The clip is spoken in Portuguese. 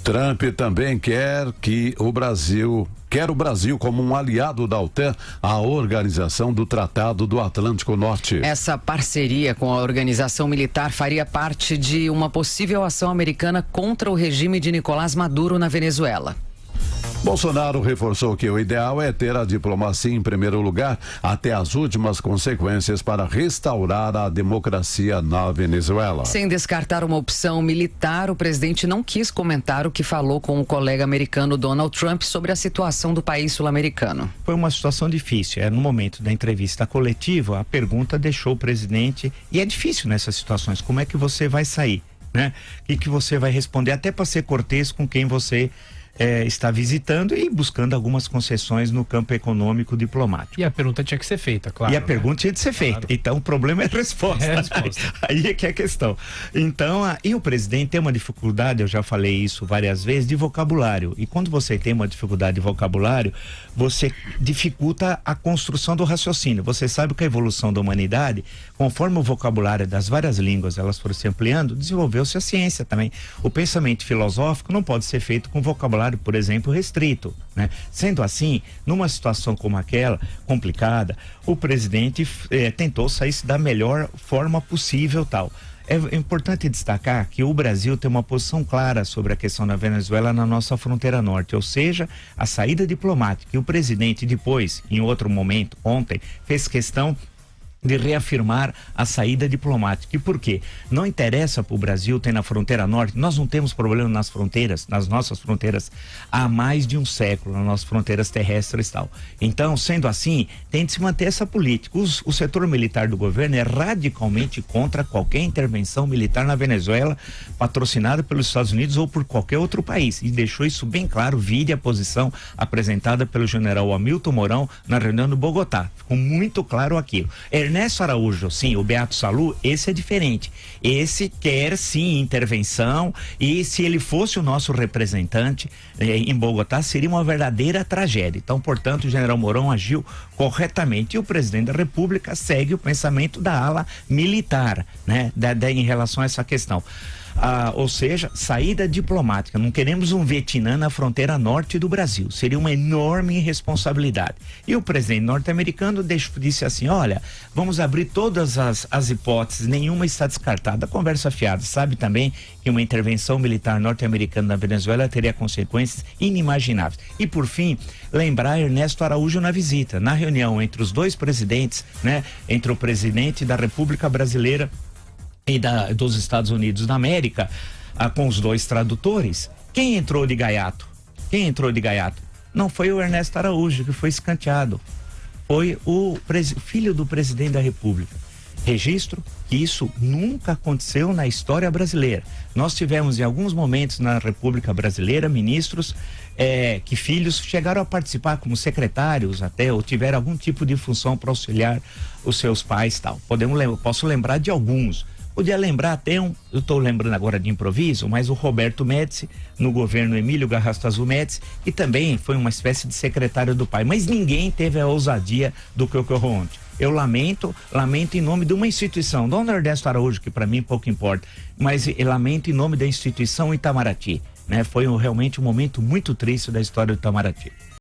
Trump também quer o Brasil como um aliado da OTAN, a Organização do Tratado do Atlântico Norte. Essa parceria com a organização militar faria parte de uma possível ação americana contra o regime de Nicolás Maduro na Venezuela. Bolsonaro reforçou que o ideal é ter a diplomacia em primeiro lugar até as últimas consequências para restaurar a democracia na Venezuela. Sem descartar uma opção militar, o presidente não quis comentar o que falou com o colega americano Donald Trump sobre a situação do país sul-americano. Foi uma situação difícil. No momento da entrevista coletiva, a pergunta deixou o presidente, e é difícil nessas situações, como é que você vai sair, né? O que você vai responder, até para ser cortês com quem você está visitando e buscando algumas concessões no campo econômico diplomático. E a pergunta tinha que ser feita, claro. E a pergunta tinha de ser feita. Claro. Então o problema é a resposta. Aí é que é a questão. Então, e o presidente tem uma dificuldade, eu já falei isso várias vezes, de vocabulário. E quando você tem uma dificuldade de vocabulário, você dificulta a construção do raciocínio. Você sabe que a evolução da humanidade, conforme o vocabulário das várias línguas elas foram se ampliando, desenvolveu-se a ciência também. O pensamento filosófico não pode ser feito com vocabulário, por exemplo, restrito, né? Sendo assim, numa situação como aquela, complicada, o presidente tentou sair da melhor forma possível, tal. É importante destacar que o Brasil tem uma posição clara sobre a questão da Venezuela na nossa fronteira norte, ou seja, a saída diplomática. E o presidente depois, em outro momento, ontem, fez questão de reafirmar a saída diplomática. E por quê? Não interessa para o Brasil ter na fronteira norte, nós não temos problema nas fronteiras, nas nossas fronteiras, há mais de um século, nas nossas fronteiras terrestres e tal. Então, sendo assim, tem de se manter essa política. O setor militar do governo é radicalmente contra qualquer intervenção militar na Venezuela, patrocinada pelos Estados Unidos ou por qualquer outro país. E deixou isso bem claro, vide a posição apresentada pelo general Hamilton Mourão na reunião do Bogotá. Ficou muito claro aquilo. Ernesto Araújo, sim, o Beato Salu, esse é diferente. Esse quer sim intervenção, e se ele fosse o nosso representante em Bogotá, seria uma verdadeira tragédia. Então, portanto, o general Mourão agiu corretamente, e o presidente da República segue o pensamento da ala militar, né, em relação a essa questão. Ou seja, saída diplomática. Não queremos um Vietnã na fronteira norte do Brasil. Seria uma enorme irresponsabilidade. E o presidente norte-americano disse assim: olha, vamos abrir todas as hipóteses, nenhuma está descartada. Conversa fiada. Sabe também que uma intervenção militar norte-americana na Venezuela teria consequências inimagináveis. E por fim, lembrar Ernesto Araújo na visita, na reunião entre os dois presidentes, né, entre o presidente da República Brasileira e dos Estados Unidos da América, com os dois tradutores. Quem entrou de gaiato? Não foi o Ernesto Araújo, que foi escanteado. Foi o filho do presidente da República. Registro que isso nunca aconteceu na história brasileira. Nós tivemos em alguns momentos na República Brasileira ministros que filhos chegaram a participar como secretários até, ou tiveram algum tipo de função para auxiliar os seus pais, tal. Posso lembrar de alguns. Podia lembrar até eu estou lembrando agora de improviso, mas o Roberto Médici, no governo Emílio Garrastazu Médici, que também foi uma espécie de secretário do pai, mas ninguém teve a ousadia do que ocorreu ontem. Eu lamento em nome de uma instituição, não do Ernesto Araújo, que para mim pouco importa, mas lamento em nome da instituição Itamaraty, né? Foi realmente um momento muito triste da história do Itamaraty.